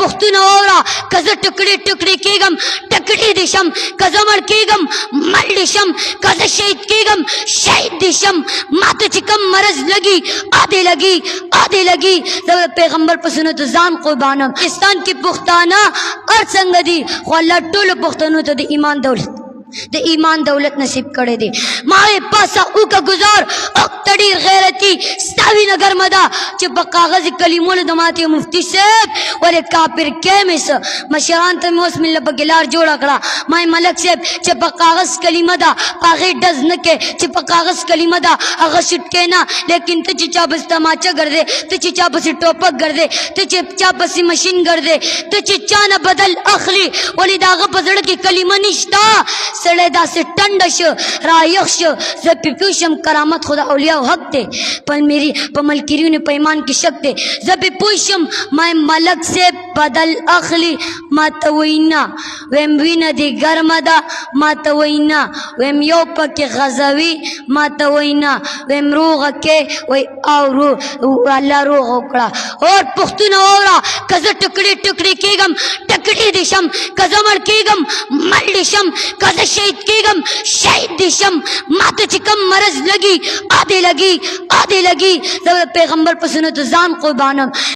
पुख्तून औरा कज़ टुकड़े टुकड़े केगम टकड़ी दिशम कज़मर केगम मल दिशम कज़ शहीद केगम शहीद दिशम मात चिकम मरज लगी आधे लगी जब पैगंबर पसुनो तो जान कुर्बानम पाकिस्तान की पुख्ताना और संगदी अल्लाह टोल पुख्तनो तो ईमान दौलत दे ईमान दौलत नसीब करे दे माए पासा ऊ का गुजार अक्तड़ी गैरती स्तावी नगर मदा चे कागज कलीमों दमाते मुफ्ती साहब और एक काफिर के में से मशरान तम मिल बगिलार जोड़ा कड़ा माए मलक साहब चे कागज कलीमदा पागे डज न के चे कागज कलीमदा अगर छुटके ना लेकिन तो चिचा बस तमाचा कर दे तो चिचा बस टोपक कर दे तो चिचा बस मशीन कर दे तो चिचा न बदल अखली वली दाग पजड़ की कलीमा निश्ता सड़ेदा से टंडश रायक्ष जपिपुशम करामत खुदा औलिया हक दे पर मेरी पमल किरियों ने पैमान की शक दे जपिपुशम मैं मलक से बदल अखली मतवैना वेम विन दी गरमदा मतवैना वेम योप के गजवी मतवैना वेम रोग के वही और अल्लाह रोग ओकड़ा और पुख्तून औरा कज़ टुकड़े टुकड़े केगम टकड़ी दिशम कज़मर केगम मल दिशम कज़ शहीद केगम शहीद दिशम मात चिकम मरज लगी आधे लगी जब पैगंबर पसुनो तो जान कुर्बानम।